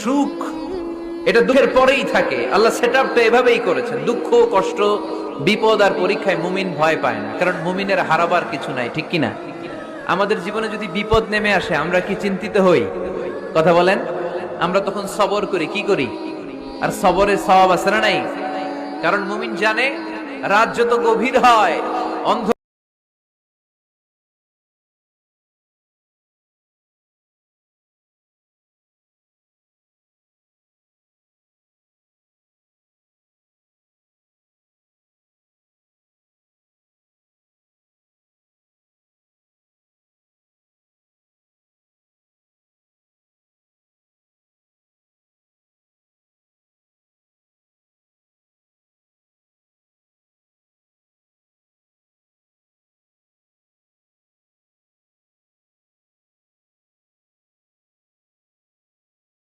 সুখ এটা দুঃখের পরেই থাকে। আল্লাহ সেটআপটা এভাবেই করেছেন। দুঃখ, কষ্ট, বিপদ আর পরীক্ষায় মুমিন ভয় পায় না, কারণ মুমিনের হারাবার কিছু নাই, ঠিক কিনা? আমাদের জীবনে যদি বিপদ নেমে আসে আমরা কি চিন্তিত হই? কথা বলেন। আমরা তখন সবর করি, কি করি? আর সবরের সওয়াব আছে না নাই? কারণ মুমিন জানে রাত যত গভীর হয়, অন্ধ